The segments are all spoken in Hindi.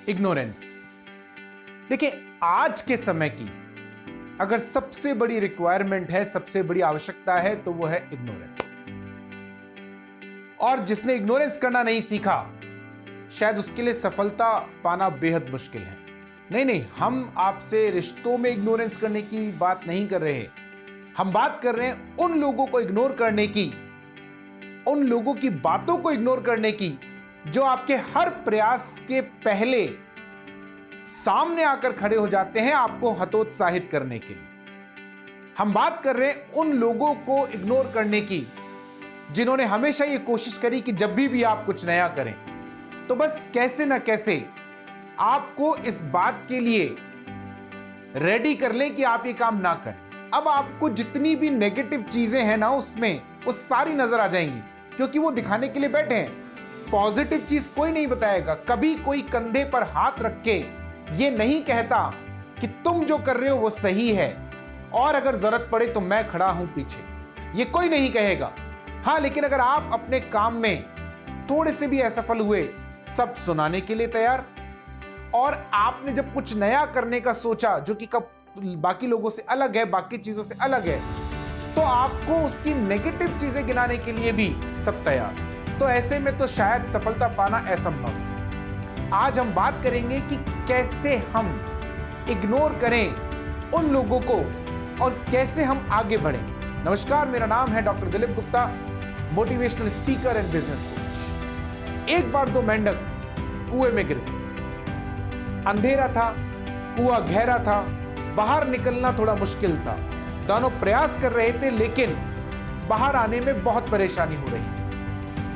इग्नोरेंस। देखिए, आज के समय की अगर सबसे बड़ी रिक्वायरमेंट है, सबसे बड़ी आवश्यकता है, तो वो है इग्नोरेंस। और जिसने इग्नोरेंस करना नहीं सीखा, शायद उसके लिए सफलता पाना बेहद मुश्किल है। नहीं, हम आपसे रिश्तों में इग्नोरेंस करने की बात नहीं कर रहे। हम बात कर रहे हैं उन लोगों को इग्नोर करने की, उन लोगों की बातों को इग्नोर करने की जो आपके हर प्रयास के पहले सामने आकर खड़े हो जाते हैं आपको हतोत्साहित करने के लिए। हम बात कर रहे हैं उन लोगों को इग्नोर करने की जिन्होंने हमेशा ये कोशिश करी कि जब भी आप कुछ नया करें तो बस कैसे ना कैसे आपको इस बात के लिए रेडी कर लें कि आप ये काम ना करें। अब आपको जितनी भी नेगेटिव चीजें हैं ना उसमें, वो सारी नजर आ जाएंगी, क्योंकि वो दिखाने के लिए बैठे हैं। पॉजिटिव चीज कोई नहीं बताएगा। कभी कोई कंधे पर हाथ रख के ये नहीं कहता कि तुम जो कर रहे हो वो सही है और अगर जरूरत पड़े तो मैं खड़ा हूं पीछे, ये कोई नहीं कहेगा। हां, लेकिन अगर आप अपने काम में थोड़े से भी असफल हुए, सब सुनाने के लिए तैयार। और आपने जब कुछ नया करने का सोचा जो कि कब बाकी लोगों से अलग है, बाकी चीजों से अलग है, तो आपको उसकी नेगेटिव चीजें गिनाने के लिए भी सब तैयार। तो ऐसे में तो शायद सफलता पाना असंभव है। आज हम बात करेंगे कि कैसे हम इग्नोर करें उन लोगों को और कैसे हम आगे बढ़ें। नमस्कार, मेरा नाम है doctor Dilip Gupta, motivational speaker and business coach. एक बार दो मेंढक कुएं में गिर गए। अंधेरा था, कुआं गहरा था, बाहर निकलना थोड़ा मुश्किल था। दोनों प्रयास कर रहे थे लेकिन बाहर आने में बहुत परेशानी हो रही।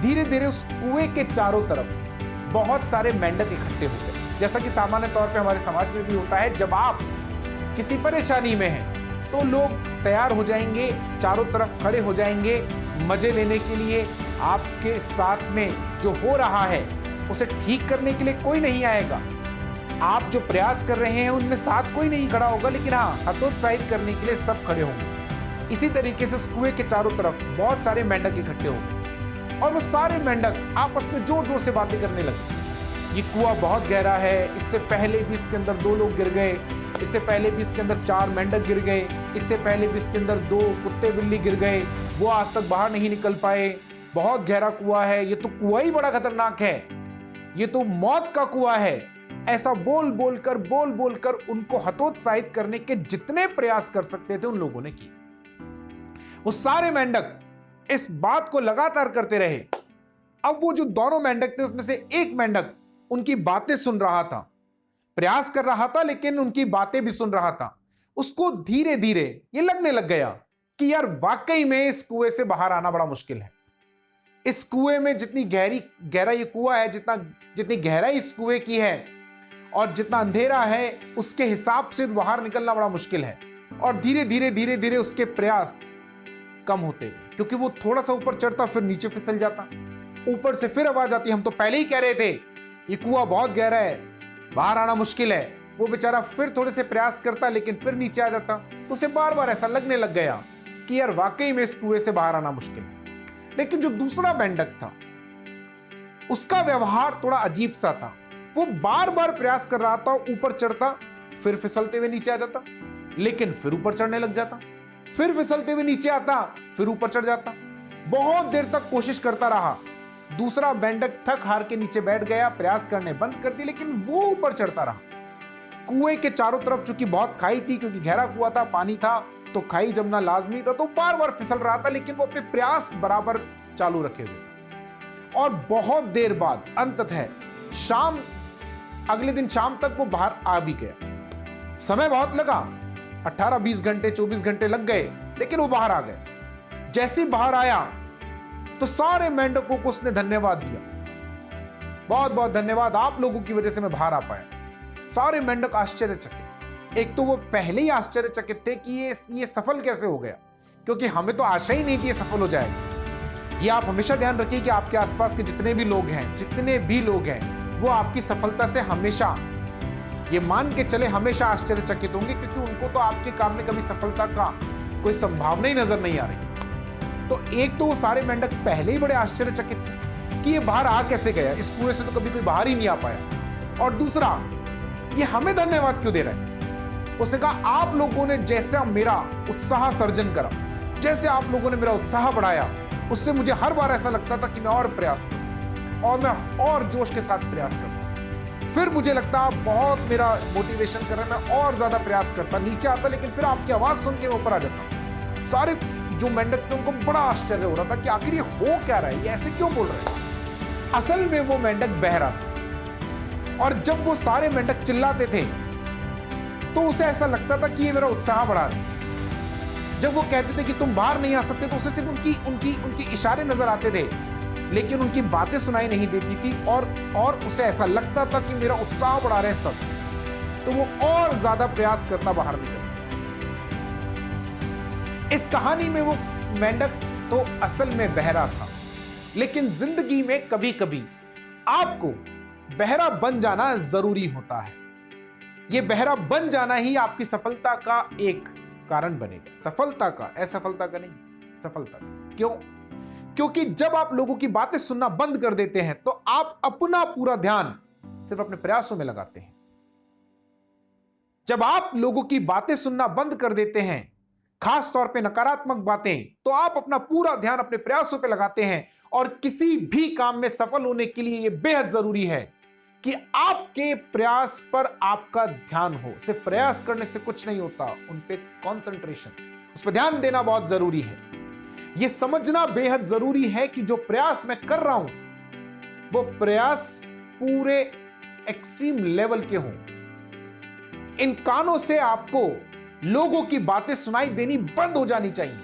धीरे धीरे उस कुएं के चारों तरफ बहुत सारे मेंढक इकट्ठे हो गए। जैसा कि सामान्य तौर पे हमारे समाज में भी होता है, जब आप किसी परेशानी में हैं तो लोग तैयार हो जाएंगे, चारों तरफ खड़े हो जाएंगे मजे लेने के लिए। आपके साथ में जो हो रहा है उसे ठीक करने के लिए कोई नहीं आएगा। आप जो प्रयास कर रहे हैं उनमें साथ कोई नहीं खड़ा होगा, लेकिन हाँ, हतोत्साहित करने के लिए सब खड़े होंगे। इसी तरीके से उस कुएं के चारों तरफ बहुत सारे मेंढक इकट्ठे हो गए और वो सारे मेंढक आपस में जोर जोर से बातें करने लगे। ये कुआं बहुत गहरा है, इससे पहले भी इसके अंदर 2 लोग गिर गए, इससे पहले भी इसके अंदर 4 मेंढक गिर गए, इससे पहले भी इसके अंदर 2 कुत्ते बिल्ली गिर गए, वो आज तक बाहर नहीं निकल पाए। बहुत गहरा कुआं है, ये तो कुआं ही बड़ा खतरनाक है, ये तो मौत का कुआं है। ऐसा बोल बोलकर उनको हतोत्साहित करने के जितने प्रयास कर सकते थे उन लोगों ने किए। वो सारे मेंढक इस बात को लगातार करते रहे। अब वो जो दोनों मेंढक थे उसमें से एक मेंढक उनकी बातें सुन रहा था, प्रयास कर रहा था लेकिन उनकी बातें भी सुन रहा था। उसको धीरे धीरे ये लगने लग गया कि यार वाकई में इस कुएं से बाहर आना बड़ा मुश्किल है। इस कुएं में जितनी गहरा ये कुआं है, जितनी गहराई इस कुएं की है और जितना अंधेरा है, उसके हिसाब से बाहर निकलना बड़ा मुश्किल है। और धीरे धीरे उसके प्रयास कम होते गए, क्योंकि वो थोड़ा सा ऊपर चढ़ता फिर नीचे फिसल जाता, ऊपर से फिर आवाज आती, हम तो पहले ही कह रहे थे ये कुआं बहुत गहरा है, बाहर आना मुश्किल है। वो बेचारा फिर थोड़े से प्रयास करता लेकिन फिर नीचे आ जाता। तो उसे बार बार ऐसा लगने लग गया कि यार वाकई में इस कुएं से बाहर आना मुश्किल है। लेकिन जो दूसरा मेंढक था उसका व्यवहार थोड़ा अजीब सा था। वो बार बार प्रयास कर रहा था, ऊपर चढ़ता फिर फिसलते हुए नीचे आ जाता, लेकिन फिर ऊपर चढ़ने लग जाता, फिर फिसलते हुए नीचे आता, फिर ऊपर चढ़ जाता। बहुत देर तक कोशिश करता रहा। दूसरा मेंढक थक हार के नीचे बैठ गया, प्रयास करने बंद कर दिए, लेकिन वो ऊपर चढ़ता रहा। कुएं के चारों तरफ चूंकि बहुत खाई थी, क्योंकि गहरा कुआं था, पानी था, तो खाई जमना लाजमी था, तो बार बार फिसल रहा था, लेकिन वो अपने प्रयास बराबर चालू रखे हुए थे। और बहुत देर बाद अंततः अगले दिन शाम तक वो बाहर आ भी गया। समय बहुत लगा, 18-20 घंटे 24 घंटे लग गए, लेकिन वो बाहर आ गए। जैसे बाहर आया तो सारे मेंढकों को उसने धन्यवाद दिया, बहुत बहुत धन्यवाद, आप लोगों की वजह से मैं बाहर आ पाया। सारे मेंढक आश्चर्यचकित। एक तो वो पहले ही आश्चर्यचकित थे कि ये सफल कैसे हो गया, क्योंकि हमें तो आशा ही नहीं थी ये सफल हो जाएगा। ये आप हमेशा ध्यान रखिए कि आपके आसपास के जितने भी लोग हैं वो आपकी सफलता से हमेशा, ये मान के चले, हमेशा आश्चर्यचकित होंगे, क्योंकि उनको तो आपके काम में कभी सफलता का कोई संभावना ही नजर नहीं आ रही। तो एक तो वो सारे मेंढक पहले ही बड़े आश्चर्यचकित थे कि ये बाहर आ कैसे गया, इस कुएं से तो कभी कोई बाहर ही नहीं आ पाया। और दूसरा, ये हमें धन्यवाद क्यों दे रहा है? उसने कहा आप लोगों ने जैसा मेरा उत्साह सर्जन करा, जैसे आप लोगों ने मेरा उत्साह बढ़ाया, उससे मुझे हर बार ऐसा लगता था कि मैं और प्रयास करूं और मैं और जोश के साथ प्रयास करूं। फिर मुझे लगता आप बहुत मेरा मोटिवेशन कर रहे हैं, मैं और ज्यादा प्रयास करता, नीचे आता, लेकिन फिर आपकी आवाज सुन के मैं ऊपर आ जाता। सारे जो मेंढक थे उनको बड़ा आश्चर्य हो रहा था कि आखिर ये हो क्या रहा है, ये ऐसे क्यों बोल रहे हैं। असल में वो मेंढक बह रहा था और जब वो सारे मेंढक चिल्लाते थे तो उसे ऐसा लगता था कि ये मेरा उत्साह बढ़ा रहा है। जब वो कहते थे कि तुम बाहर नहीं आ सकते तो उसे सिर्फ उनकी इशारे नजर आते थे, लेकिन उनकी बातें सुनाई नहीं देती थी और उसे ऐसा लगता था कि मेरा उत्साह बढ़ा रहे सब, तो वो और ज्यादा प्रयास करता बाहर निकल। इस कहानी में वो मेंढक तो असल में बहरा था, लेकिन जिंदगी में कभी कभी आपको बहरा बन जाना जरूरी होता है। यह बहरा बन जाना ही आपकी सफलता का एक कारण बनेगा। सफलता का, असफलता का नहीं, सफलता का। क्यों? क्योंकि जब आप लोगों की बातें सुनना बंद कर देते हैं तो आप अपना पूरा ध्यान सिर्फ अपने प्रयासों में लगाते हैं। जब आप लोगों की बातें सुनना बंद कर देते हैं, खास तौर पे नकारात्मक बातें, तो आप अपना पूरा ध्यान अपने प्रयासों पे लगाते हैं। और किसी भी काम में सफल होने के लिए यह बेहद जरूरी है कि आपके प्रयास पर आपका ध्यान हो। सिर्फ प्रयास करने से कुछ नहीं होता, उन पे कंसंट्रेशन, उस पर ध्यान देना बहुत जरूरी है। यह समझना बेहद जरूरी है कि जो प्रयास मैं कर रहा हूं वो प्रयास पूरे एक्सट्रीम लेवल के हों। इन कानों से आपको लोगों की बातें सुनाई देनी बंद हो जानी चाहिए,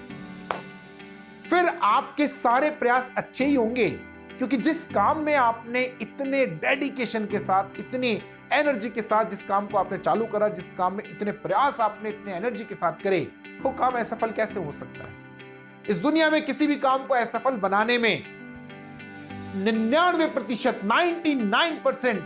फिर आपके सारे प्रयास अच्छे ही होंगे। क्योंकि जिस काम में आपने इतने डेडिकेशन के साथ, इतनी एनर्जी के साथ जिस काम को आपने चालू करा, जिस काम में इतने प्रयास आपने इतने एनर्जी के साथ करे, वो काम असफल कैसे हो सकता है? इस दुनिया में किसी भी काम को असफल बनाने में 99%, 99%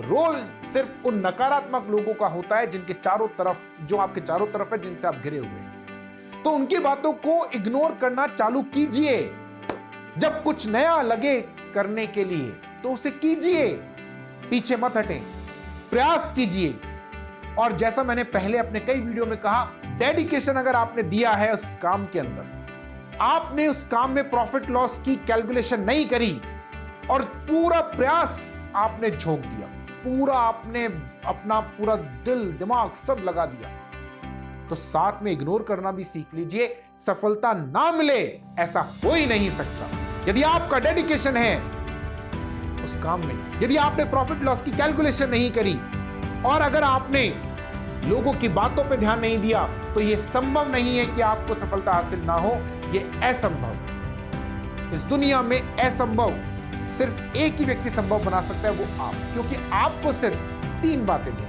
रोल सिर्फ उन नकारात्मक लोगों का होता है जिनके चारों तरफ, जो आपके चारों तरफ है, जिनसे आप घिरे हुए हैं। तो उनकी बातों को इग्नोर करना चालू कीजिए। जब कुछ नया लगे करने के लिए तो उसे कीजिए, पीछे मत हटें, प्रयास कीजिए। और जैसा मैंने पहले अपने कई वीडियो में कहा, डेडिकेशन अगर आपने दिया है उस काम के अंदर, आपने उस काम में प्रॉफिट लॉस की कैलकुलेशन नहीं करी और पूरा प्रयास आपने झोंक दिया, पूरा आपने अपना पूरा दिल दिमाग सब लगा दिया, तो साथ में इग्नोर करना भी सीख लीजिए। सफलता ना मिले ऐसा हो ही नहीं सकता। यदि आपका डेडिकेशन है उस काम में, यदि आपने प्रॉफिट लॉस की कैलकुलेशन नहीं करी और अगर आपने लोगों की बातों पे ध्यान नहीं दिया, तो यह संभव नहीं है कि आपको सफलता हासिल ना हो। यह असंभव। इस दुनिया में असंभव सिर्फ एक ही व्यक्ति संभव बना सकता है, वो आप। क्योंकि आपको सिर्फ 3 बातें दी।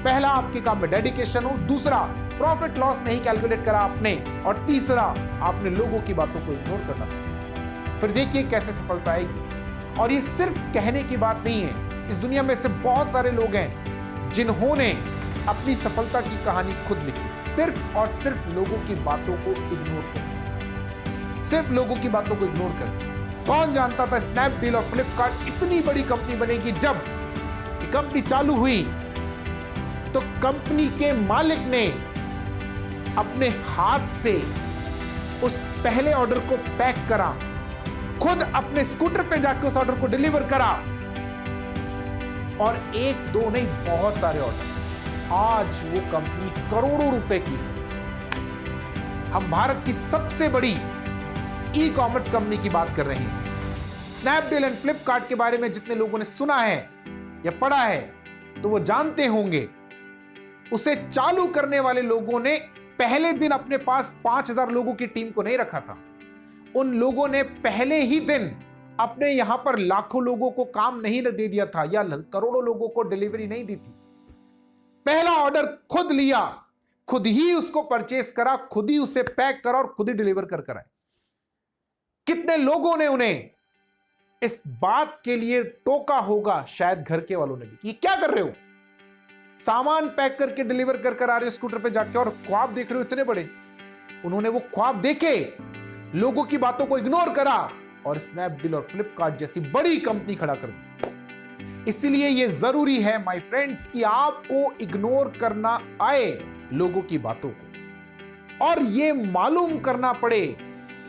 पहला, आपके काम में डेडिकेशन हो, दूसरा, प्रॉफिट लॉस नहीं कैलकुलेट करा आपने, और तीसरा, आपने लोगों की बातों को इग्नोर करना सीखा। फिर देखिए कैसे सफलता आएगी। और ये सिर्फ कहने की बात नहीं है। इस दुनिया में से बहुत सारे लोग हैं जिन्होंने अपनी सफलता की कहानी खुद लिखी, सिर्फ और सिर्फ लोगों की बातों को इग्नोर कर, सिर्फ लोगों की बातों को इग्नोर कर। कौन जानता था स्नैपडील और फ्लिपकार्ट इतनी बड़ी कंपनी बनेगी? जब ये कंपनी चालू हुई तो कंपनी के मालिक ने अपने हाथ से उस पहले ऑर्डर को पैक करा, खुद अपने स्कूटर पे जाकर उस ऑर्डर को डिलीवर करा, और 1-2 नहीं, बहुत सारे ऑर्डर। आज वो कंपनी करोड़ों रुपए की है। हम भारत की सबसे बड़ी ई कॉमर्स कंपनी की बात कर रहे हैं। स्नैपडील एंड फ्लिपकार्ट के बारे में जितने लोगों ने सुना है या पढ़ा है, तो वो जानते होंगे उसे चालू करने वाले लोगों ने पहले दिन अपने पास 5000 लोगों की टीम को नहीं रखा था। उन लोगों ने पहले ही दिन अपने यहां पर लाखों लोगों को काम नहीं दे दिया था, या करोड़ों लोगों को डिलीवरी नहीं दी थी। पहला ऑर्डर खुद लिया, खुद ही उसको परचेस करा, खुद ही उसे पैक करा और खुद ही डिलीवर कर आए। कितने लोगों ने उन्हें इस बात के लिए टोका होगा, शायद घर के वालों ने भी, कि क्या कर रहे हो, सामान पैक करके डिलीवर कर आ रहे हो स्कूटर पे जाके, और ख्वाब देख रहे हो इतने बड़े। उन्होंने वो ख्वाब देखे, लोगों की बातों को इग्नोर करा और स्नैपडील और फ्लिपकार्ट जैसी बड़ी कंपनी खड़ा कर दी। इसलिए यह जरूरी है माय फ्रेंड्स कि आपको इग्नोर करना आए लोगों की बातों को और यह मालूम करना पड़े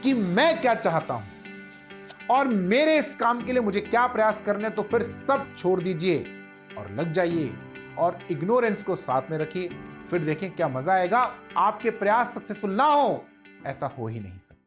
कि मैं क्या चाहता हूं और मेरे इस काम के लिए मुझे क्या प्रयास करने। तो फिर सब छोड़ दीजिए और लग जाइए और इग्नोरेंस को साथ में रखिए। फिर देखें क्या मजा आएगा। आपके प्रयास सक्सेसफुल ना हो, ऐसा हो ही नहीं सकता।